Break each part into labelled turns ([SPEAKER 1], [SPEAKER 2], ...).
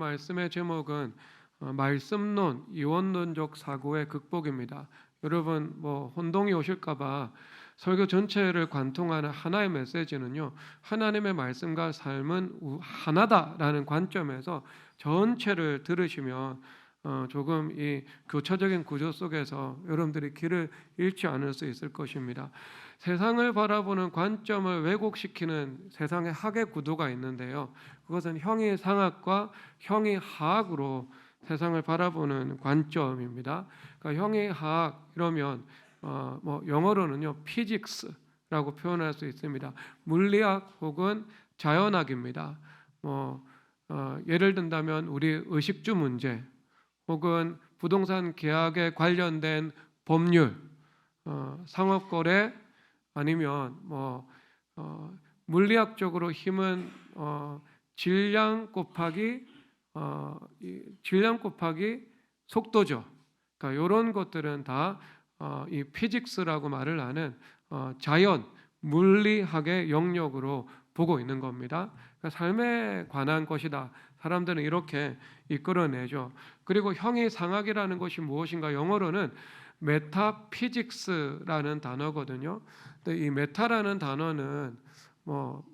[SPEAKER 1] 말씀의 제목은 말씀론, 이원론적 사고의 극복입니다. 여러분 혼동이 오실까봐 설교 전체를 관통하는 하나의 메시지는요, 하나님의 말씀과 삶은 하나다라는 관점에서 전체를 들으시면 조금 이 교차적인 구조 속에서 여러분들이 길을 잃지 않을 수 있을 것입니다. 세상을 바라보는 관점을 왜곡시키는 세상의 학의 구도가 있는데요, 그것은 형이상학과 형이하학으로 세상을 바라보는 관점입니다. 그러니까 형이하학 이러면 영어로는요 피직스라고 표현할 수 있습니다. 물리학 혹은 자연학입니다. 예를 든다면 우리 의식주 문제 혹은 부동산 계약에 관련된 법률, 상업거래, 아니면 물리학적으로 힘은 질량 곱하기 속도죠. 그러니까 이런 것들은 다 이 피직스라고 말을 하는 자연 물리학의 영역으로 보고 있는 겁니다. 그러니까 삶에 관한 것이다. 사람들은 이렇게 이끌어내죠. 그리고 형이상학이라는 것이 무엇인가? 영어로는 메타피직스라는 단어거든요. 근데 이 메타라는 단어는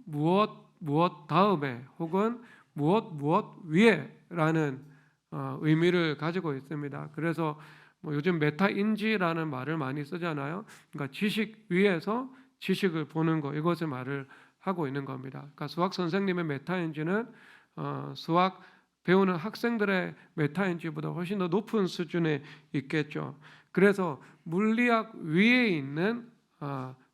[SPEAKER 1] 무엇 다음에 혹은 무엇 위에라는 의미를 가지고 있습니다. 그래서 요즘 메타인지라는 말을 많이 쓰잖아요. 그러니까 지식 위에서 지식을 보는 거, 이것을 말을 하고 있는 겁니다. 그러니까 수학 선생님의 메타인지는 수학 배우는 학생들의 메타인지보다 훨씬 더 높은 수준에 있겠죠. 그래서 물리학 위에 있는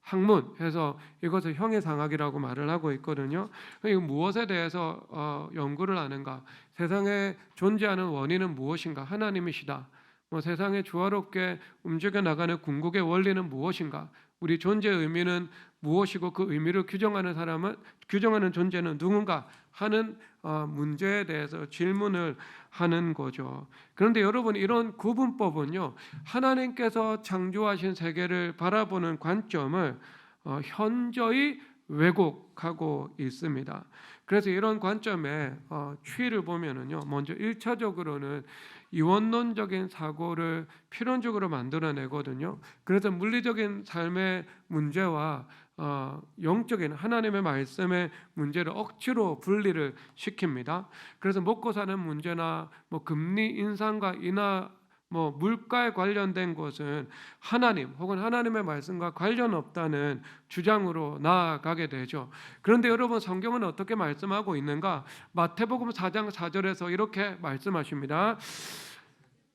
[SPEAKER 1] 학문해서 이것을 형이상학이라고 말을 하고 있거든요. 이거 무엇에 대해서 연구를 하는가? 세상에 존재하는 원인은 무엇인가? 하나님이시다. 세상에 조화롭게 움직여 나가는 궁극의 원리는 무엇인가? 우리 존재의 의미는 무엇이고 그 의미를 규정하는 존재는 누군가 하는 문제에 대해서 질문을 하는 거죠. 그런데 여러분, 이런 구분법은요, 하나님께서 창조하신 세계를 바라보는 관점을 현저히 왜곡하고 있습니다. 그래서 이런 관점의 추이를 보면은요, 먼저 1차적으로는 이원론적인 사고를 필연적으로 만들어내거든요. 그래서 물리적인 삶의 문제와 영적인 하나님의 말씀의 문제를 억지로 분리를 시킵니다. 그래서 먹고 사는 문제나 금리 인상과 인하 물가에 관련된 것은 하나님 혹은 하나님의 말씀과 관련 없다는 주장으로 나아가게 되죠. 그런데 여러분, 성경은 어떻게 말씀하고 있는가? 마태복음 4장 4절에서 이렇게 말씀하십니다.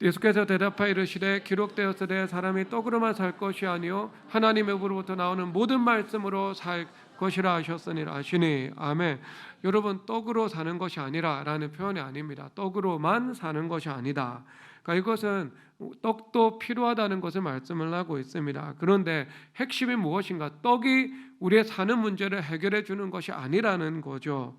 [SPEAKER 1] 예수께서 대답하여 이르시되 기록되었으되 사람이 떡으로만 살 것이 아니요 하나님의 입으로부터 나오는 모든 말씀으로 살 것이라 하셨으니라 하시니. 아멘. 여러분, 떡으로 사는 것이 아니라 라는 표현이 아닙니다. 떡으로만 사는 것이 아니다. 그러니까 이것은 떡도 필요하다는 것을 말씀을 하고 있습니다. 그런데 핵심이 무엇인가? 떡이 우리의 사는 문제를 해결해 주는 것이 아니라는 거죠.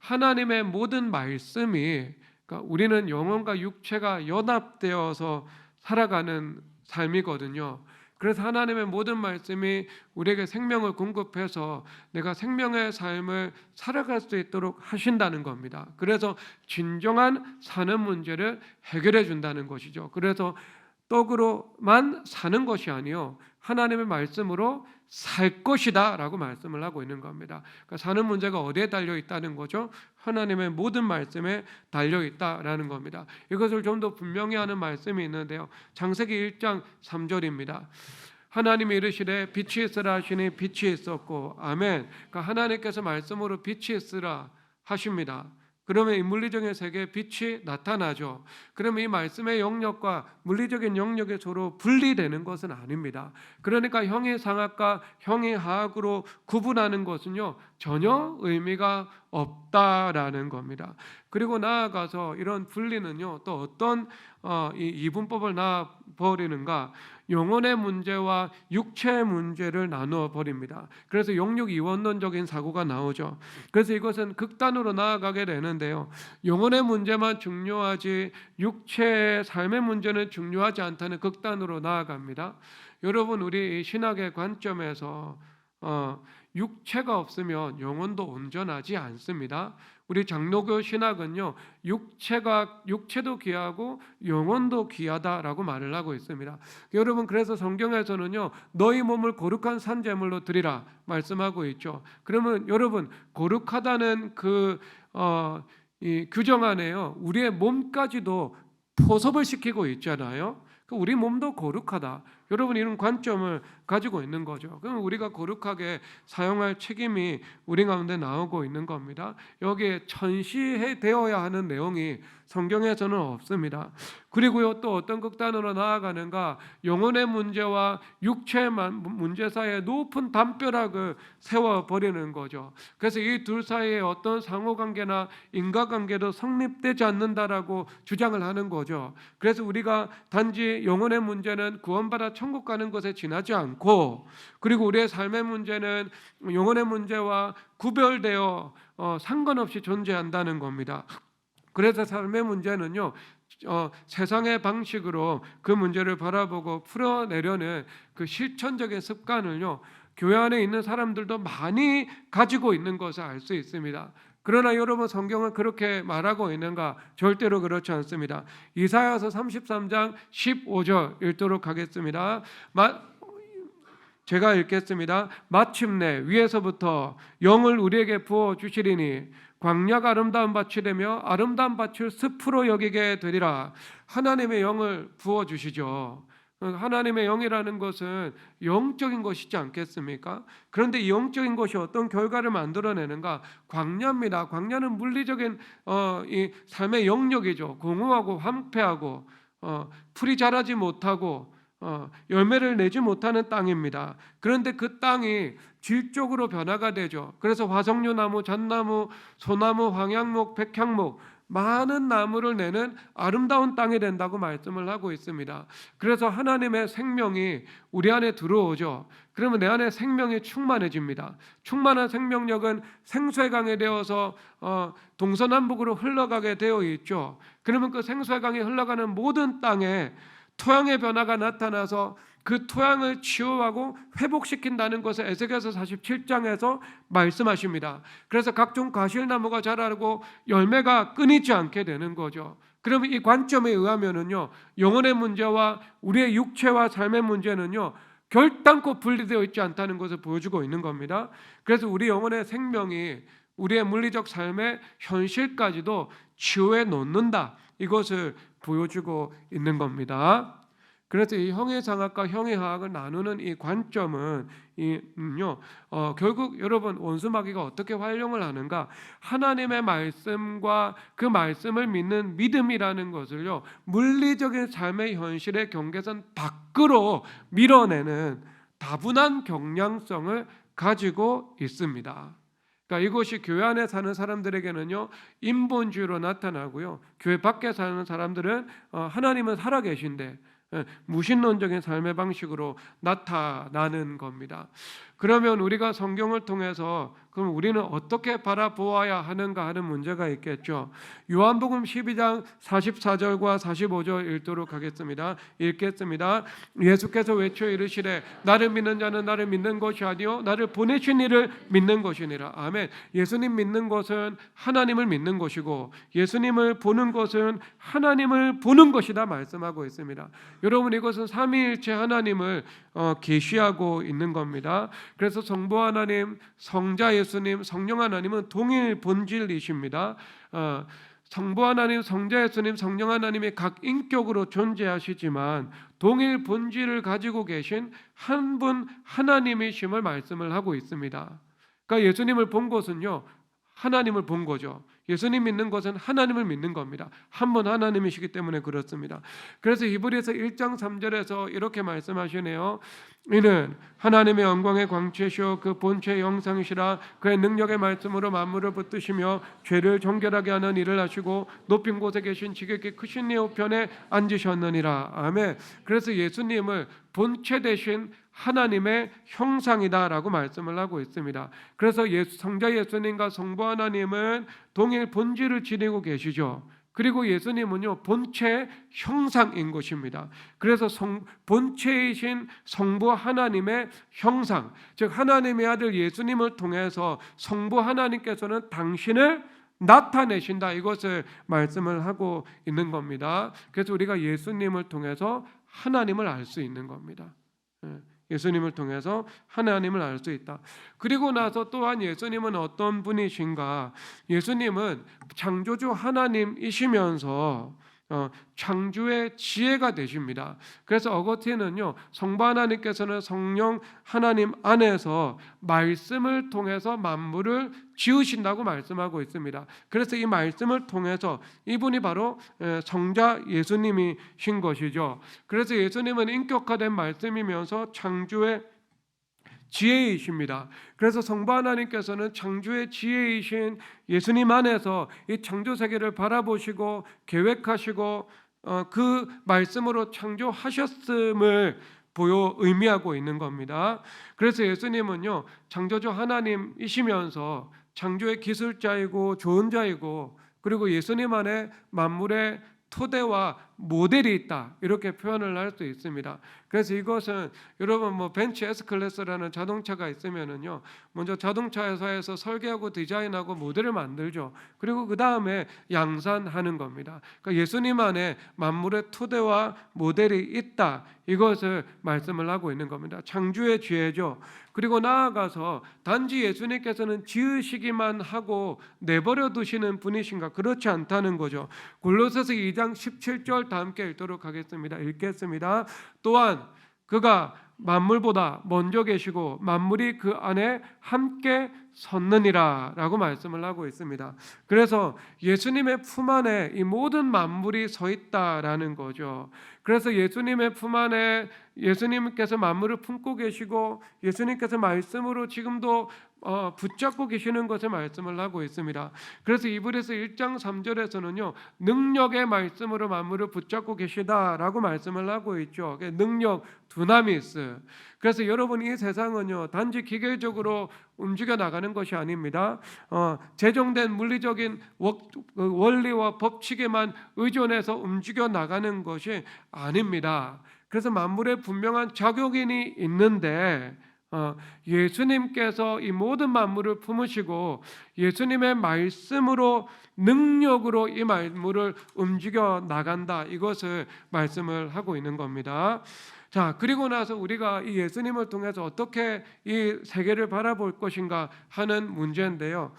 [SPEAKER 1] 하나님의 모든 말씀이, 그러니까 우리는 영혼과 육체가 연합되어서 살아가는 삶이거든요. 그래서 하나님의 모든 말씀이 우리에게 생명을 공급해서 내가 생명의 삶을 살아갈 수 있도록 하신다는 겁니다. 그래서 진정한 사는 문제를 해결해 준다는 것이죠. 그래서 떡으로만 사는 것이 아니요 하나님의 말씀으로 살 것이다 라고 말씀을 하고 있는 겁니다. 그러니까 사는 문제가 어디에 달려 있다는 거죠? 하나님의 모든 말씀에 달려 있다라는 겁니다. 이것을 좀 더 분명히 하는 말씀이 있는데요, 창세기 1장 3절입니다. 하나님이 이르시되 빛이 있으라 하시니 빛이 있었고. 아멘. 그러니까 하나님께서 말씀으로 빛이 있으라 하십니다. 그러면 이 물리적인 세계에 빛이 나타나죠. 그러면 이 말씀의 영역과 물리적인 영역이 서로 분리되는 것은 아닙니다. 그러니까 형이상학과 형이하학으로 구분하는 것은요 전혀 의미가 없다라는 겁니다. 그리고 나아가서 이런 분리는요 또 어떤 이 이분법을 놔버리는가? 영혼의 문제와 육체의 문제를 나누어 버립니다. 그래서 영육 이원론적인 사고가 나오죠. 그래서 이것은 극단으로 나아가게 되는데요, 영혼의 문제만 중요하지 육체의 삶의 문제는 중요하지 않다는 극단으로 나아갑니다. 여러분, 우리 신학의 관점에서 육체가 없으면 영혼도 온전하지 않습니다. 우리 장로교 신학은요, 육체도 귀하고 영혼도 귀하다라고 말을 하고 있습니다. 여러분, 그래서 성경에서는요, 너희 몸을 거룩한 산제물로 드리라 말씀하고 있죠. 그러면 여러분, 거룩하다는 이 규정 안에요, 우리의 몸까지도 포섭을 시키고 있잖아요. 우리 몸도 거룩하다. 여러분, 이런 관점을 가지고 있는 거죠. 그럼 우리가 거룩하게 사용할 책임이 우리 가운데 나오고 있는 겁니다. 여기에 천시되어야 하는 내용이 성경에서는 없습니다. 그리고요, 또 어떤 극단으로 나아가는가, 영혼의 문제와 육체의 문제 사이에 높은 담벼락을 세워버리는 거죠. 그래서 이 둘 사이에 어떤 상호관계나 인과관계도 성립되지 않는다라고 주장을 하는 거죠. 그래서 우리가 단지 영혼의 문제는 구원받아 천국 가는 것에 지나지 않고, 그리고 우리의 삶의 문제는 영혼의 문제와 구별되어 상관없이 존재한다는 겁니다. 그래서 삶의 문제는요, 세상의 방식으로 그 문제를 바라보고 풀어내려는 그 실천적인 습관을요, 교회 안에 있는 사람들도 많이 가지고 있는 것을 알 수 있습니다. 그러나 여러분, 성경은 그렇게 말하고 있는가? 절대로 그렇지 않습니다. 이사야서 33장 15절 읽도록 하겠습니다. 제가 읽겠습니다. 마침내 위에서부터 영을 우리에게 부어 주시리니 광야가 아름다운 밭이 되며 아름다운 밭을 숲으로 여기게 되리라. 하나님의 영을 부어 주시죠. 하나님의 영이라는 것은 영적인 것이지 않겠습니까? 그런데 이 영적인 것이 어떤 결과를 만들어내는가? 광야입니다. 광야는 물리적인 이 삶의 영역이죠. 공허하고 황폐하고 풀이 자라지 못하고 열매를 내지 못하는 땅입니다. 그런데 그 땅이 질적으로 변화가 되죠. 그래서 화석류나무, 잣나무, 소나무, 황양목, 백향목, 많은 나무를 내는 아름다운 땅이 된다고 말씀을 하고 있습니다. 그래서 하나님의 생명이 우리 안에 들어오죠. 그러면 내 안에 생명이 충만해집니다. 충만한 생명력은 생수의 강이 되어서 동서남북으로 흘러가게 되어 있죠. 그러면 그 생수의 강이 흘러가는 모든 땅에 토양의 변화가 나타나서 그 토양을 치유하고 회복시킨다는 것을 에스겔서 47장에서 말씀하십니다. 그래서 각종 과실나무가 자라고 열매가 끊이지 않게 되는 거죠. 그러면 이 관점에 의하면은요, 영혼의 문제와 우리의 육체와 삶의 문제는요, 결단코 분리되어 있지 않다는 것을 보여주고 있는 겁니다. 그래서 우리 영혼의 생명이 우리의 물리적 삶의 현실까지도 치유해 놓는다, 이것을 보여주고 있는 겁니다. 그래서 이 형해장학과 형해화학을 나누는 이 관점은 결국 여러분, 원수마귀가 어떻게 활용을 하는가? 하나님의 말씀과 그 말씀을 믿는 믿음이라는 것을요, 물리적인 삶의 현실의 경계선 밖으로 밀어내는 다분한 경향성을 가지고 있습니다. 그러니까 이것이 교회 안에 사는 사람들에게는요, 인본주의로 나타나고요, 교회 밖에 사는 사람들은 하나님은 살아계신데 무신론적인 삶의 방식으로 나타나는 겁니다. 그러면 우리가 성경을 통해서 그럼 우리는 어떻게 바라보아야 하는가 하는 문제가 있겠죠. 요한복음 12장 44절과 45절 읽도록 하겠습니다. 읽겠습니다. 예수께서 외쳐 이르시되 나를 믿는 자는 나를 믿는 것이 아니요 나를 보내신 이를 믿는 것이니라. 아멘. 예수님 믿는 것은 하나님을 믿는 것이고 예수님을 보는 것은 하나님을 보는 것이다 말씀하고 있습니다. 여러분, 이것은 삼위일체 하나님을 계시하고 있는 겁니다. 그래서 성부 하나님, 성자 예수님, 성령 하나님은 동일 본질이십니다. 성부 하나님, 성자 예수님, 성령 하나님이 각 인격으로 존재하시지만 동일 본질을 가지고 계신 한 분 하나님이심을 말씀을 하고 있습니다. 그러니까 예수님을 본 것은요, 하나님을 본 거죠. 예수님 믿는 것은 하나님을 믿는 겁니다. 한 분 하나님이시기 때문에 그렇습니다. 그래서 히브리서 1장 3절에서 이렇게 말씀하시네요. 이는 하나님의 영광의 광채시요 그 본체의 형상이시라. 그의 능력의 말씀으로 만물을 붙드시며 죄를 정결하게 하는 일을 하시고 높은 곳에 계신 지극히 크신 이 우편에 앉으셨느니라. 아멘. 그래서 예수님을 본체 되신 하나님의 형상이다라고 말씀을 하고 있습니다. 그래서 성자 예수님과 성부 하나님은 동일 본질을 지니고 계시죠. 그리고 예수님은요 본체의 형상인 것입니다. 그래서 본체이신 성부 하나님의 형상, 즉 하나님의 아들 예수님을 통해서 성부 하나님께서는 당신을 나타내신다, 이것을 말씀을 하고 있는 겁니다. 그래서 우리가 예수님을 통해서 하나님을 알 수 있는 겁니다. 예수님을 통해서 하나님을 알 수 있다. 그리고 나서 또한 예수님은 어떤 분이신가? 예수님은 창조주 하나님이시면서 창조의 지혜가 되십니다. 그래서 어거티는요, 성부 하나님께서는 성령 하나님 안에서 말씀을 통해서 만물을 지으신다고 말씀하고 있습니다. 그래서 이 말씀을 통해서 이분이 바로 성자 예수님이신 것이죠. 그래서 예수님은 인격화된 말씀이면서 창조의 지혜이십니다. 그래서 성부 하나님께서는 창조의 지혜이신 예수님 안에서 이 창조 세계를 바라보시고 계획하시고 그 말씀으로 창조하셨음을 의미하고 있는 겁니다. 그래서 예수님은요 창조주 하나님이시면서 창조의 기술자이고 조언자이고, 그리고 예수님 안에 만물의 토대와 모델이 있다, 이렇게 표현을 할 수 있습니다. 그래서 이것은 여러분 벤츠 S클래스라는 자동차가 있으면은요, 먼저 자동차 회사에서 설계하고 디자인하고 모델을 만들죠. 그리고 그 다음에 양산하는 겁니다. 그러니까 예수님 안에 만물의 토대와 모델이 있다, 이것을 말씀을 하고 있는 겁니다. 창조의 지혜죠. 그리고 나아가서 단지 예수님께서는 지으시기만 하고 내버려 두시는 분이신가? 그렇지 않다는 거죠. 골로새서 2장 17절 다 함께 읽도록 하겠습니다. 읽겠습니다. 또한 그가 만물보다 먼저 계시고 만물이 그 안에 함께 섰느니라 라고 말씀을 하고 있습니다. 그래서 예수님의 품 안에 이 모든 만물이 서 있다라는 거죠. 그래서 예수님의 품 안에 예수님께서 만물을 품고 계시고 예수님께서 말씀으로 지금도 붙잡고 계시는 것을 말씀을 하고 있습니다. 그래서 이브리서 1장 3절에서는요 능력의 말씀으로 만물을 붙잡고 계시다라고 말씀을 하고 있죠. 능력, 두나미스. 그래서 여러분, 이 세상은요 단지 기계적으로 움직여 나가는 것이 아닙니다. 제정된 물리적인 원리와 법칙에만 의존해서 움직여 나가는 것이 아닙니다. 그래서 만물에 분명한 작용인이 있는데 예수님께서 이 모든 만물을 품으시고 예수님의 말씀으로, 능력으로 이 만물을 움직여 나간다, 이것을 말씀을 하고 있는 겁니다. 자, 그리고 나서 우리가 이 예수님을 통해서 어떻게 이 세계를 바라볼 것인가 하는 문제인데요.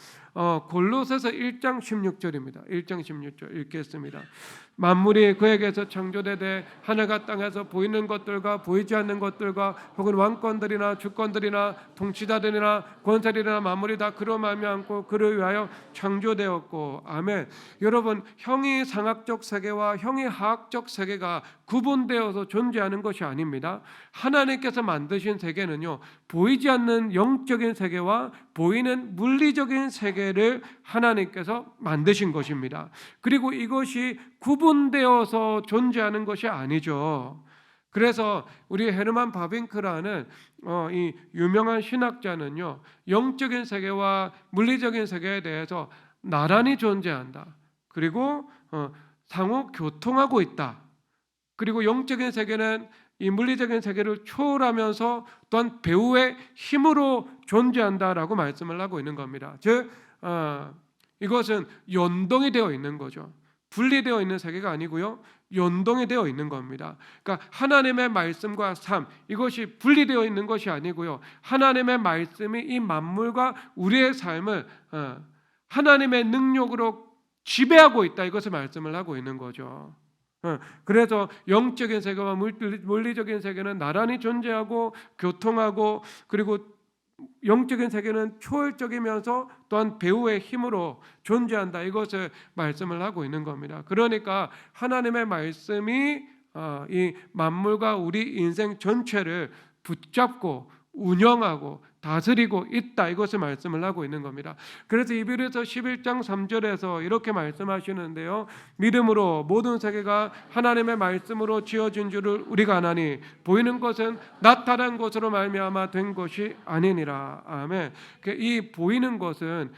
[SPEAKER 1] 골로새서 1장 16절입니다. 1장 16절 읽겠습니다. 만물이 그에게서 창조되되 하늘과 땅에서 보이는 것들과 보이지 않는 것들과 혹은 왕권들이나 주권들이나 통치자들이나 권세들이나 만물이 다 그로 말미암고 그를 위하여 창조되었고. 아멘. 여러분, 형이상학적 세계와 형이하학적 세계가 구분되어서 존재하는 것이 아닙니다. 하나님께서 만드신 세계는요 보이지 않는 영적인 세계와 보이는 물리적인 세계를 하나님께서 만드신 것입니다. 그리고 이것이 구분되어서 존재하는 것이 아니죠. 그래서 우리 헤르만 바빙크라는 이 유명한 신학자는요 영적인 세계와 물리적인 세계에 대해서 나란히 존재한다, 그리고 상호 교통하고 있다, 그리고 영적인 세계는 이 물리적인 세계를 초월하면서 또한 배후의 힘으로 존재한다라고 말씀을 하고 있는 겁니다. 즉 이것은 연동이 되어 있는 거죠. 분리되어 있는 세계가 아니고요 연동이 되어 있는 겁니다. 그러니까 하나님의 말씀과 삶, 이것이 분리되어 있는 것이 아니고요 하나님의 말씀이 이 만물과 우리의 삶을 하나님의 능력으로 지배하고 있다, 이것을 말씀을 하고 있는 거죠. 그래서 영적인 세계와 물리적인 세계는 나란히 존재하고 교통하고, 그리고 영적인 세계는 초월적이면서 또한 배후의 힘으로 존재한다, 이것을 말씀을 하고 있는 겁니다. 그러니까 하나님의 말씀이 이 만물과 우리 인생 전체를 붙잡고 운영하고 다스리고 있다, 이것을 말씀을 하고 있는 겁니다. 그래서 이브리서 11장 3절에서 이렇게 말씀하시는데요 믿음으로 모든 세계가 하나님의 말씀으로 지어진 줄을 우리가 아나니 보이는 것은 나타난 것으로 말미암아 된 것이 아니니라. 아멘. 이 보이는 것은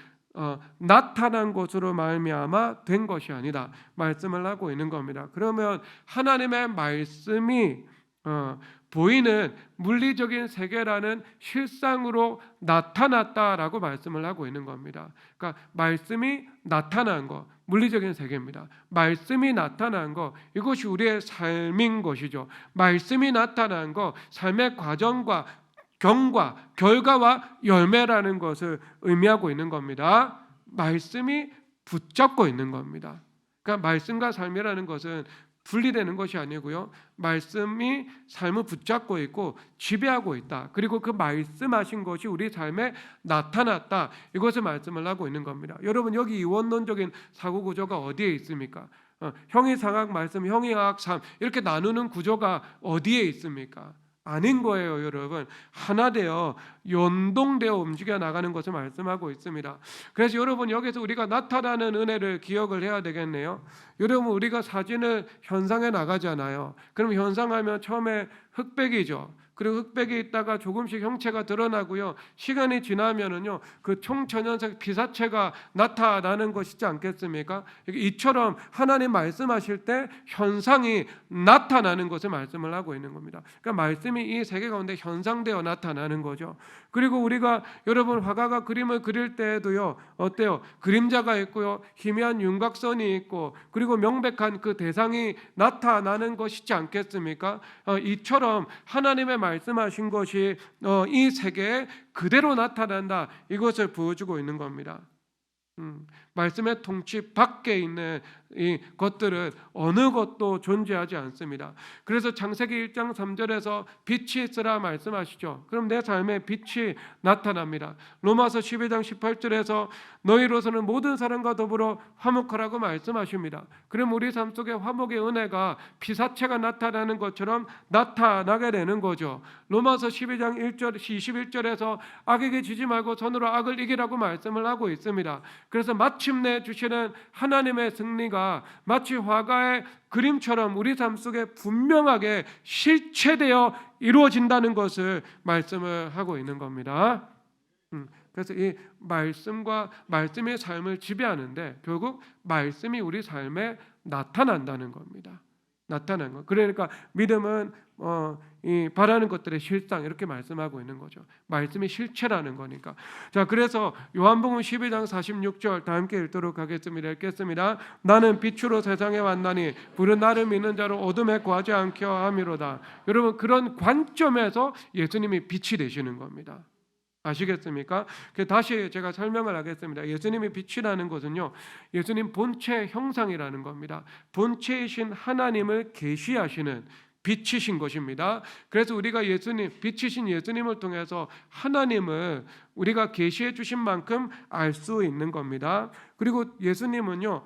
[SPEAKER 1] 나타난 것으로 말미암아 된 것이 아니다 말씀을 하고 있는 겁니다. 그러면 하나님의 말씀이 보이는 물리적인 세계라는 실상으로 나타났다라고 말씀을 하고 있는 겁니다. 그러니까 말씀이 나타난 것, 물리적인 세계입니다. 말씀이 나타난 것, 이것이 우리의 삶인 것이죠. 말씀이 나타난 것, 삶의 과정과 경과, 결과와 열매라는 것을 의미하고 있는 겁니다. 말씀이 붙잡고 있는 겁니다. 그러니까 말씀과 삶이라는 것은 분리되는 것이 아니고요. 말씀이 삶을 붙잡고 있고 지배하고 있다. 그리고 그 말씀하신 것이 우리 삶에 나타났다. 이것을 말씀을 하고 있는 겁니다. 여러분, 여기 이원론적인 사고 구조가 어디에 있습니까? 형이상학 말씀, 형이학 삶 이렇게 나누는 구조가 어디에 있습니까? 아닌 거예요, 여러분. 하나 되어 연동되어 움직여 나가는 것을 말씀하고 있습니다. 그래서 여러분, 여기서 우리가 나타나는 은혜를 기억을 해야 되겠네요. 여러분, 우리가 사진을 현상해 나가잖아요. 그럼 현상하면 처음에 흑백이죠. 그리고 흑백이 있다가 조금씩 형체가 드러나고요. 시간이 지나면은요, 그 총천연색 피사체가 나타나는 것이지 않겠습니까? 이처럼 하나님 말씀하실 때 현상이 나타나는 것을 말씀을 하고 있는 겁니다. 그러니까 말씀이 이 세계 가운데 현상되어 나타나는 거죠. 그리고 우리가 여러분 화가가 그림을 그릴 때에도요, 어때요? 그림자가 있고요, 희미한 윤곽선이 있고, 그리고 명백한 그 대상이 나타나는 것이지 않겠습니까? 이처럼 하나님의 말씀하신 것이 이 세계에 그대로 나타난다, 이것을 보여주고 있는 겁니다. 말씀의 통치 밖에 있는 이 것들은 어느 것도 존재하지 않습니다. 그래서 창세기 1장 3절에서 빛이 있으라 말씀하시죠. 그럼 내 삶에 빛이 나타납니다. 로마서 12장 18절에서 너희로서는 모든 사람과 더불어 화목하라고 말씀하십니다. 그럼 우리 삶 속에 화목의 은혜가 피사체가 나타나는 것처럼 나타나게 되는 거죠. 로마서 12장 1절 21절에서 악에게 지지 말고 선으로 악을 이기라고 말씀을 하고 있습니다. 그래서 마침내 주시는 하나님의 승리가 마치 화가의 그림처럼 우리 삶 속에 분명하게 실체되어 이루어진다는 것을 말씀을 하고 있는 겁니다. 그래서 이 말씀과 말씀의 삶을 지배하는데 결국 말씀이 우리 삶에 나타난다는 겁니다. 나타난 것. 그러니까 믿음은 이 바라는 것들의 실상 이렇게 말씀하고 있는 거죠. 말씀이 실체라는 거니까. 자, 그래서 요한복음 12장 46절 다 함께 읽도록 하겠습니다. 읽겠습니다. 나는 빛으로 세상에 왔나니 불은 나를 믿는 자를 어둠에 구하지 않게 함이로다. 여러분, 그런 관점에서 예수님이 빛이 되시는 겁니다. 아시겠습니까? 다시 제가 설명을 하겠습니다. 예수님이 빛이라는 것은요, 예수님 본체 형상이라는 겁니다. 본체이신 하나님을 계시하시는 빛이신 것입니다. 그래서 우리가 빛이신 예수님을 통해서 하나님을 우리가 계시해 주신 만큼 알 수 있는 겁니다. 그리고 예수님은요,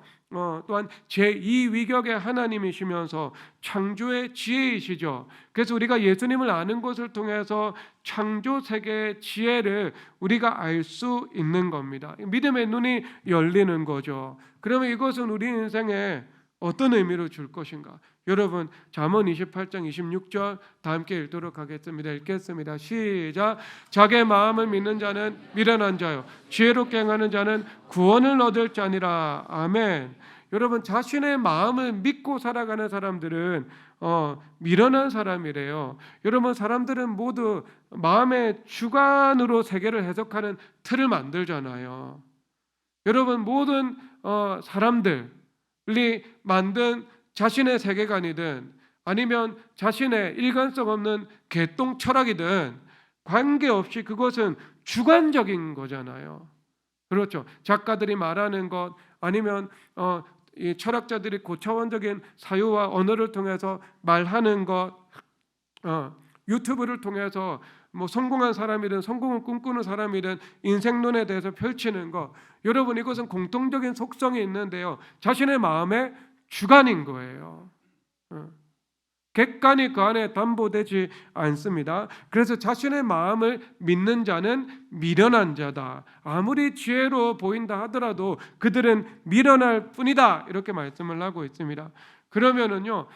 [SPEAKER 1] 또한 제2위격의 하나님이시면서 창조의 지혜이시죠. 그래서 우리가 예수님을 아는 것을 통해서 창조 세계의 지혜를 우리가 알 수 있는 겁니다. 믿음의 눈이 열리는 거죠. 그러면 이것은 우리 인생에 어떤 의미를 줄 것인가? 여러분, 잠언 28장 26절 다 함께 읽도록 하겠습니다. 읽겠습니다. 시작. 자기의 마음을 믿는 자는 미련한 자요 지혜롭게 행하는 자는 구원을 얻을 자니라. 아멘. 여러분, 자신의 마음을 믿고 살아가는 사람들은 미련한 사람이래요. 여러분, 사람들은 모두 마음의 주관으로 세계를 해석하는 틀을 만들잖아요. 여러분, 모든 사람들이 만든 자신의 세계관이든 아니면 자신의 일관성 없는 개똥 철학이든 관계없이 그것은 주관적인 거잖아요. 그렇죠. 작가들이 말하는 것 아니면 이 철학자들이 고차원적인 사유와 언어를 통해서 말하는 것, 유튜브를 통해서 뭐 성공한 사람이든 성공을 꿈꾸는 사람이든 인생론에 대해서 펼치는 것, 여러분, 이것은 공통적인 속성이 있는데요, 자신의 마음의 주관인 거예요. 객관이 그 안에 담보되지 않습니다. 그래서 자신의 마음을 믿는 자는 미련한 자다. 아무리 지혜로 보인다 하더라도 그들은 미련할 뿐이다. 이렇게 말씀을 하고 있습니다. 그러면은요,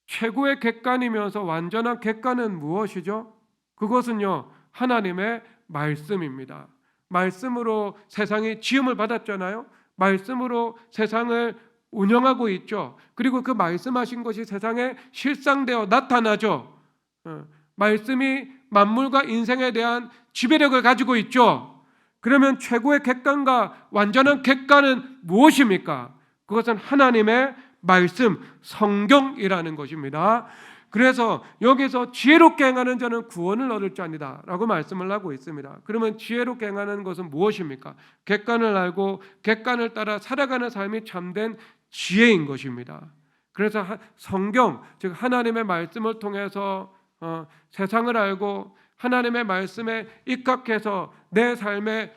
[SPEAKER 1] 최고의 객관이면서 완전한 객관은 무엇이죠? 그것은요, 하나님의 말씀입니다. 말씀으로 세상이 지음을 받았잖아요. 말씀으로 세상을 운영하고 있죠. 그리고 그 말씀하신 것이 세상에 실상되어 나타나죠. 말씀이 만물과 인생에 대한 지배력을 가지고 있죠. 그러면 최고의 객관과 완전한 객관은 무엇입니까? 그것은 하나님의 말씀, 성경이라는 것입니다. 그래서 여기서 지혜롭게 행하는 자는 구원을 얻을 자니다 라고 말씀을 하고 있습니다. 그러면 지혜롭게 행하는 것은 무엇입니까? 객관을 알고 객관을 따라 살아가는 삶이 참된 지혜인 것입니다. 그래서 성경, 즉 하나님의 말씀을 통해서 세상을 알고 하나님의 말씀에 입각해서 내 삶을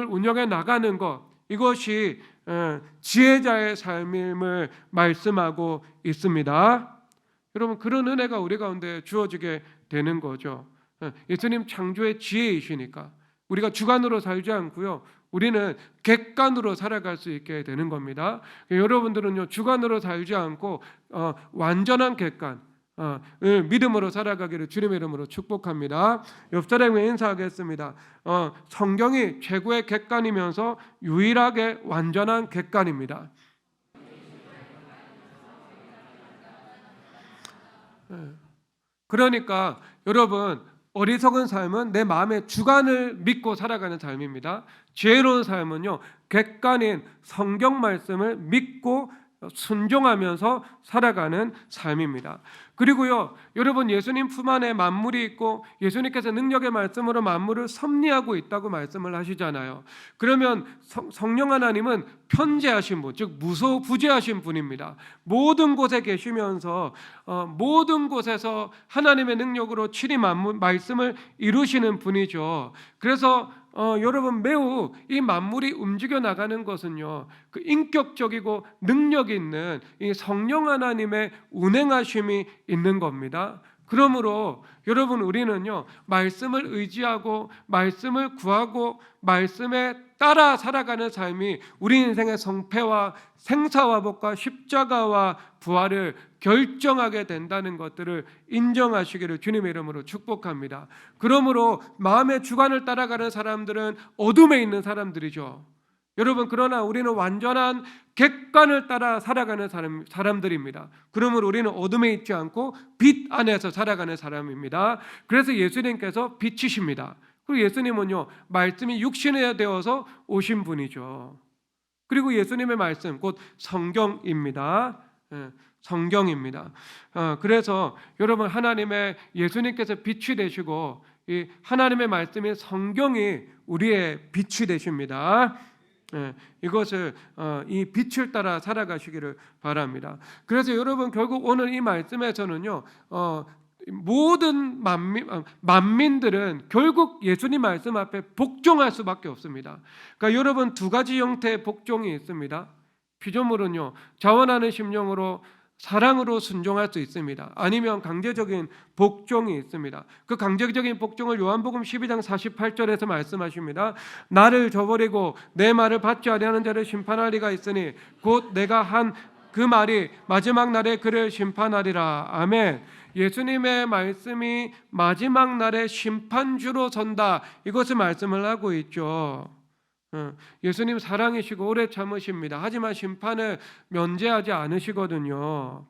[SPEAKER 1] 운영해 나가는 것, 이것이 지혜자의 삶임을 말씀하고 있습니다. 여러분, 그런 은혜가 우리 가운데 주어지게 되는 거죠. 예수님 창조의 지혜이시니까 우리가 주관으로 살지 않고요, 우리는 객관으로 살아갈 수 있게 되는 겁니다. 여러분들은요, 주관으로 살지 않고 완전한 객관, 믿음으로 살아가기를 주님의 이름으로 축복합니다. 옆 사람에 인사하겠습니다. 성경이 최고의 객관이면서 유일하게 완전한 객관입니다. 그러니까 여러분, 어리석은 삶은 내 마음의 주관을 믿고 살아가는 삶입니다. 지혜로운 삶은요, 객관인 성경 말씀을 믿고 순종하면서 살아가는 삶입니다. 그리고요, 여러분, 예수님 품 안에 만물이 있고 예수님께서 능력의 말씀으로 만물을 섭리하고 있다고 말씀을 하시잖아요. 그러면 성령 하나님은 편재하신 분, 즉 무소부재하신 분입니다. 모든 곳에 계시면서 모든 곳에서 하나님의 능력으로 친히 말씀을 이루시는 분이죠. 그래서 여러분, 매우 이 만물이 움직여 나가는 것은요, 그 인격적이고 능력 있는 이 성령 하나님의 운행하심이 있는 겁니다. 그러므로 여러분, 우리는요, 말씀을 의지하고 말씀을 구하고 말씀에 따라 살아가는 삶이 우리 인생의 성패와 생사화복과 십자가와 부활을 결정하게 된다는 것들을 인정하시기를 주님의 이름으로 축복합니다. 그러므로 마음의 주관을 따라가는 사람들은 어둠에 있는 사람들이죠. 여러분, 그러나 우리는 완전한 객관을 따라 살아가는 사람들입니다. 그러므로 우리는 어둠에 있지 않고 빛 안에서 살아가는 사람입니다. 그래서 예수님께서 빛이십니다. 그리고 예수님은요, 말씀이 육신이 되어서 오신 분이죠. 그리고 예수님의 말씀, 곧 성경입니다. 성경입니다. 그래서 여러분, 하나님의 예수님께서 빛이 되시고 이 하나님의 말씀인 성경이 우리의 빛이 되십니다. 이것을 이 빛을 따라 살아가시기를 바랍니다. 그래서 여러분, 결국 오늘 이 말씀에서는요, 모든 만민들은 결국 예수님 말씀 앞에 복종할 수밖에 없습니다. 그러니까 여러분, 두 가지 형태의 복종이 있습니다. 피조물은요, 자원하는 심령으로 사랑으로 순종할 수 있습니다. 아니면 강제적인 복종이 있습니다. 그 강제적인 복종을 요한복음 12장 48절에서 말씀하십니다. 나를 저버리고 내 말을 받지 아니하는 자를 심판할 리가 있으니 곧 내가 한 그 말이 마지막 날에 그를 심판하리라. 아멘. 예수님의 말씀이 마지막 날에 심판주로 선다, 이것을 말씀을 하고 있죠. 예수님 사랑이시고 오래 참으십니다. 하지만 심판을 면제하지 않으시거든요.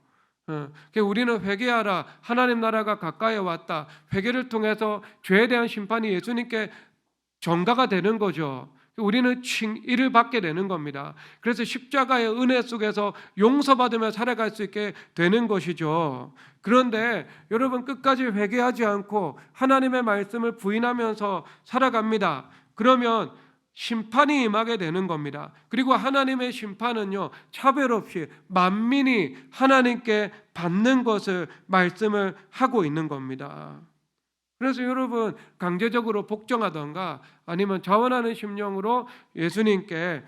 [SPEAKER 1] 우리는 회개하라, 하나님 나라가 가까이 왔다. 회개를 통해서 죄에 대한 심판이 예수님께 전가가 되는 거죠. 우리는 칭의를 받게 되는 겁니다. 그래서 십자가의 은혜 속에서 용서받으며 살아갈 수 있게 되는 것이죠. 그런데 여러분, 끝까지 회개하지 않고 하나님의 말씀을 부인하면서 살아갑니다. 그러면 심판이 임하게 되는 겁니다. 그리고 하나님의 심판은요, 차별 없이 만민이 하나님께 받는 것을 말씀을 하고 있는 겁니다. 그래서 여러분, 강제적으로 복종하던가 아니면 자원하는 심령으로 예수님께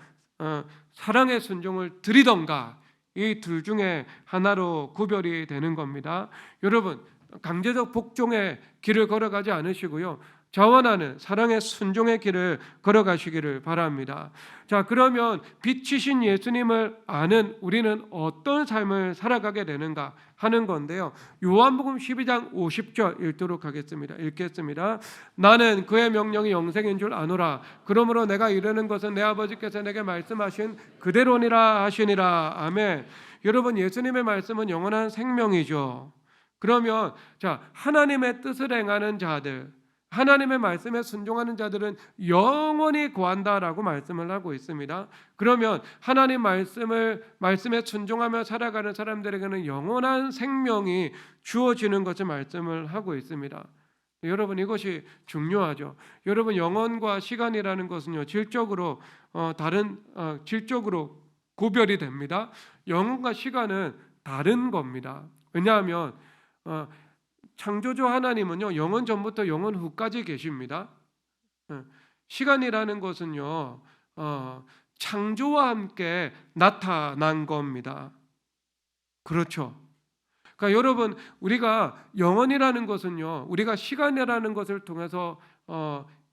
[SPEAKER 1] 사랑의 순종을 드리던가, 이 둘 중에 하나로 구별이 되는 겁니다. 여러분, 강제적 복종의 길을 걸어가지 않으시고요, 자원하는 사랑의 순종의 길을 걸어가시기를 바랍니다. 자, 그러면 빛이신 예수님을 아는 우리는 어떤 삶을 살아가게 되는가 하는 건데요. 요한복음 12장 50절 읽도록 하겠습니다. 읽겠습니다. 나는 그의 명령이 영생인 줄 아노라. 그러므로 내가 이르는 것은 내 아버지께서 내게 말씀하신 그대로니라 하시니라. 아멘. 여러분, 예수님의 말씀은 영원한 생명이죠. 그러면 자, 하나님의 뜻을 행하는 자들, 하나님의 말씀에 순종하는 자들은 영원히 거한다라고 말씀을 하고 있습니다. 그러면 하나님 말씀에 순종하며 살아가는 사람들에게는 영원한 생명이 주어지는 것을 말씀을 하고 있습니다. 여러분, 이것이 중요하죠. 여러분, 영혼과 시간이라는 것은요, 질적으로 구별이 됩니다. 영혼과 시간은 다른 겁니다. 왜냐하면 창조주 하나님은요, 영원 전부터 영원 후까지 계십니다. 시간이라는 것은요, 창조와 함께 나타난 겁니다. 그렇죠. 그러니까 여러분, 우리가 영원이라는 것은요, 우리가 시간이라는 것을 통해서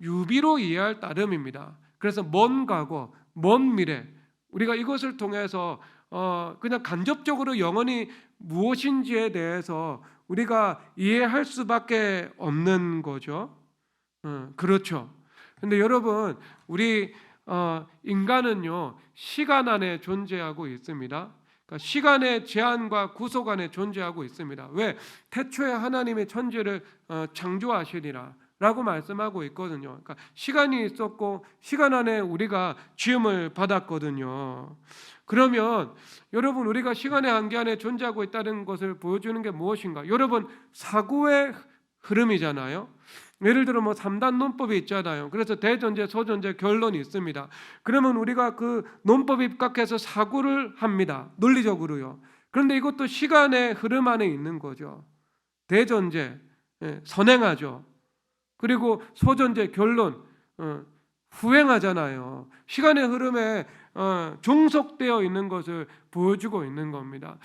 [SPEAKER 1] 유비로 이해할 따름입니다. 그래서 먼 과거, 먼 미래, 우리가 이것을 통해서 그냥 간접적으로 영원이 무엇인지에 대해서 우리가 이해할 수밖에 없는 거죠. 그렇죠. 근데 여러분, 우리 인간은요, 시간 안에 존재하고 있습니다. 그러니까 시간의 제한과 구속 안에 존재하고 있습니다. 왜? 태초에 하나님의 천지를 창조하시리라 라고 말씀하고 있거든요. 그러니까 시간이 있었고 시간 안에 우리가 지음을 받았거든요. 그러면 여러분, 우리가 시간의 한계 안에 존재하고 있다는 것을 보여주는 게 무엇인가? 여러분, 사고의 흐름이잖아요. 예를 들어 3단 논법이 있잖아요. 그래서 대전제, 소전제, 결론이 있습니다. 그러면 우리가 그 논법에 입각해서 사고를 합니다. 논리적으로요. 그런데 이것도 시간의 흐름 안에 있는 거죠. 대전제, 선행하죠. 그리고 소전제, 결론, 후행하잖아요. 시간의 흐름에 종속되어 있는 것을 보여주고 있는 겁니다.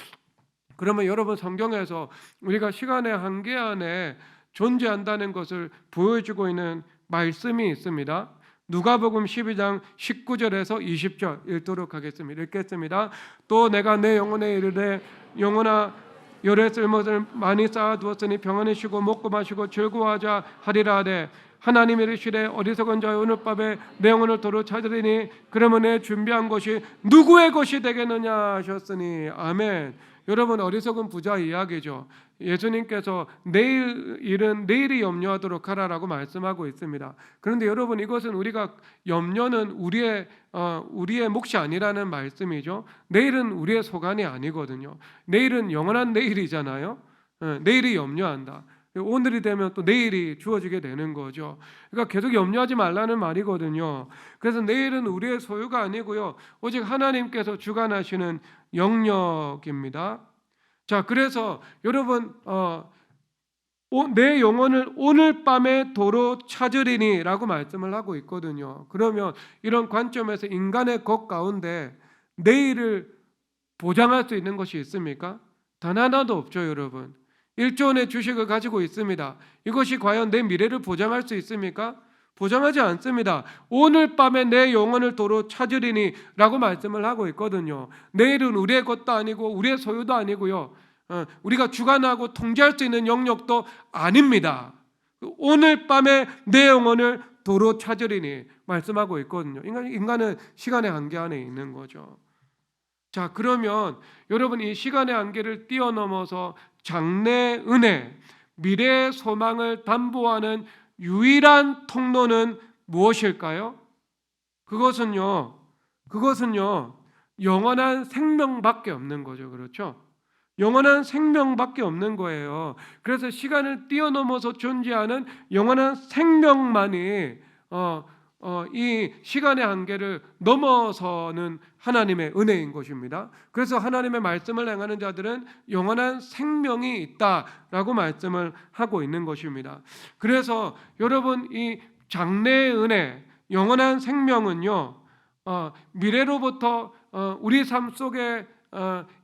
[SPEAKER 1] 그러면 여러분, 성경에서 우리가 시간의 한계 안에 존재한다는 것을 보여주고 있는 말씀이 있습니다. 누가복음 12장 19절에서 20절 읽도록 하겠습니다. 읽겠습니다. 또 내가 내 영혼에 이르되 영혼아, 열의 쓸못을 많이 쌓아두었으니 평안히 쉬고 먹고 마시고 즐거워하자 하리라 하되 하나님이 이르시되 어리석은 자여 오늘 밤에 내 영혼을 도로 찾으리니 그러면 내 준비한 것이 누구의 것이 되겠느냐 하셨으니. 아멘. 여러분, 어리석은 부자 이야기죠. 예수님께서 내일 일은 내일이 염려하도록 하라라고 말씀하고 있습니다. 그런데 여러분, 이것은 우리가 염려는 우리의 몫이 아니라는 말씀이죠. 내일은 우리의 소관이 아니거든요. 내일은 영원한 내일이잖아요. 내일이 염려한다. 오늘이 되면 또 내일이 주어지게 되는 거죠. 그러니까 계속 염려하지 말라는 말이거든요. 그래서 내일은 우리의 소유가 아니고요, 오직 하나님께서 주관하시는 영역입니다. 자, 그래서 여러분, 내 영혼을 오늘 밤에 도로 찾으리니 라고 말씀을 하고 있거든요. 그러면 이런 관점에서 인간의 것 가운데 내일을 보장할 수 있는 것이 있습니까? 단 하나도 없죠, 여러분. 1조 원의 주식을 가지고 있습니다. 이것이 과연 내 미래를 보장할 수 있습니까? 보장하지 않습니다. 오늘 밤에 내 영혼을 도로 찾으리니 라고 말씀을 하고 있거든요. 내일은 우리의 것도 아니고 우리의 소유도 아니고요, 우리가 주관하고 통제할 수 있는 영역도 아닙니다. 오늘 밤에 내 영혼을 도로 찾으리니 말씀하고 있거든요. 인간은 시간의 한계 안에 있는 거죠. 자, 그러면 여러분, 이 시간의 한계를 뛰어넘어서 장래 은혜, 미래의 소망을 담보하는 유일한 통로는 무엇일까요? 그것은요, 영원한 생명밖에 없는 거죠. 그렇죠? 영원한 생명밖에 없는 거예요. 그래서 시간을 뛰어넘어서 존재하는 영원한 생명만이 이 시간의 한계를 넘어서는 하나님의 은혜인 것입니다. 그래서 하나님의 말씀을 행하는 자들은 영원한 생명이 있다라고 말씀을 하고 있는 것입니다. 그래서 여러분, 이 장래의 은혜, 영원한 생명은요, 미래로부터 우리 삶 속에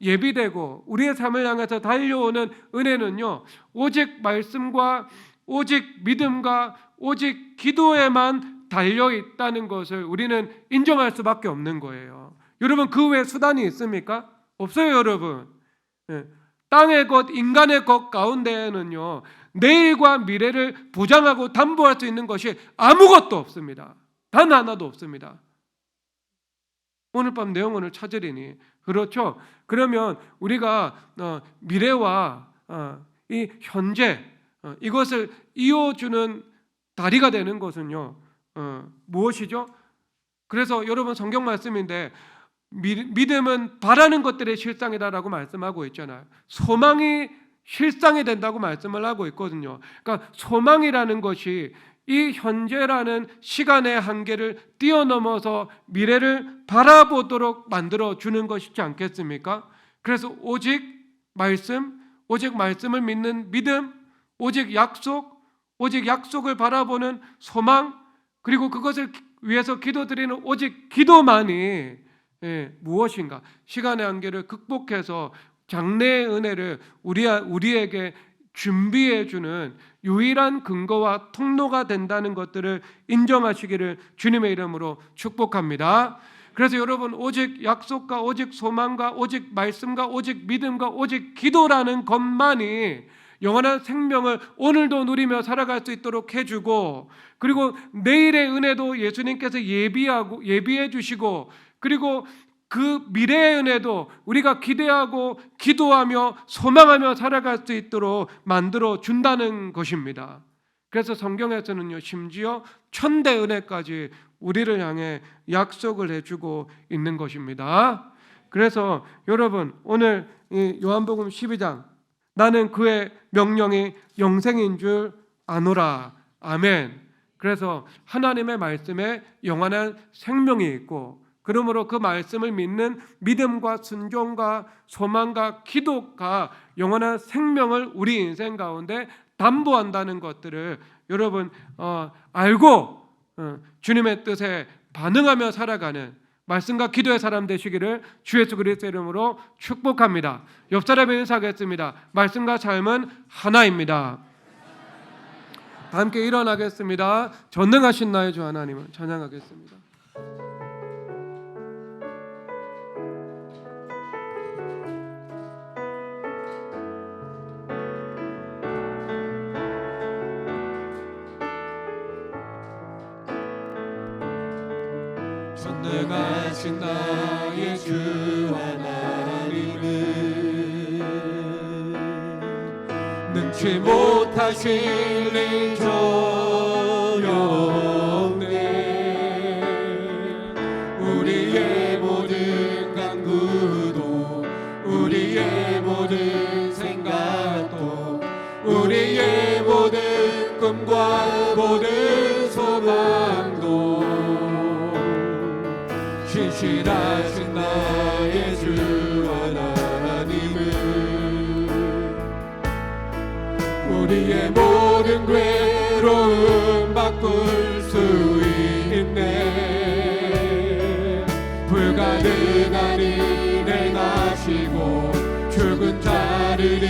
[SPEAKER 1] 예비되고 우리의 삶을 향해서 달려오는 은혜는요, 오직 말씀과 오직 믿음과 오직 기도에만 달려 있다는 것을 우리는 인정할 수밖에 없는 거예요. 여러분, 그 외에 수단이 있습니까? 없어요, 여러분. 땅의 것, 인간의 것 가운데에는요, 내일과 미래를 보장하고 담보할 수 있는 것이 아무것도 없습니다. 단 하나도 없습니다. 오늘 밤 내 영혼을 찾으리니. 그렇죠? 그러면 우리가 미래와 이 현재, 이것을 이어주는 다리가 되는 것은요, 무엇이죠? 그래서 여러분, 성경 말씀인데 믿음은 바라는 것들의 실상이다라고 말씀하고 있잖아요. 소망이 실상이 된다고 말씀을 하고 있거든요. 그러니까 소망이라는 것이 이 현재라는 시간의 한계를 뛰어넘어서 미래를 바라보도록 만들어 주는 것이지 않겠습니까? 그래서 오직 말씀을 믿는 믿음, 오직 약속을 바라보는 소망, 그리고 그것을 위해서 기도드리는 오직 기도만이 무엇인가? 시간의 한계를 극복해서 장래의 은혜를 우리에게 준비해 주는 유일한 근거와 통로가 된다는 것들을 인정하시기를 주님의 이름으로 축복합니다. 그래서 여러분, 오직 약속과 오직 소망과 오직 말씀과 오직 믿음과 오직 기도라는 것만이 영원한 생명을 오늘도 누리며 살아갈 수 있도록 해주고, 그리고 내일의 은혜도 예수님께서 예비해 주시고, 그리고 그 미래의 은혜도 우리가 기대하고 기도하며 소망하며 살아갈 수 있도록 만들어 준다는 것입니다. 그래서 성경에서는요, 심지어 천대 은혜까지 우리를 향해 약속을 해주고 있는 것입니다. 그래서 여러분, 오늘 이 요한복음 12장, 나는 그의 명령이 영생인 줄 아노라. 아멘. 그래서 하나님의 말씀에 영원한 생명이 있고, 그러므로 그 말씀을 믿는 믿음과 순종과 소망과 기도가 영원한 생명을 우리 인생 가운데 담보한다는 것들을 여러분 알고 주님의 뜻에 반응하며 살아가는 말씀과 기도의 사람 되시기를 주 예수 그리스도의 이름으로 축복합니다. 옆 사람에 인사하겠습니다. 말씀과 삶은 하나입니다. 다 함께 일어나겠습니다. 전능하신 나의 주 하나님을 찬양하겠습니다.
[SPEAKER 2] 전능하신 나의 주 하나님은 능치 못하실 일 전없네. 우리의 모든 간구도 우리의 모든 생각도 우리의 모든 꿈과 모든 소망도 신실하신 나의 주 하나님은 우리의 모든 괴로움 바꿀 수 있네. 불가능한 일을 행하시고 죽은 자를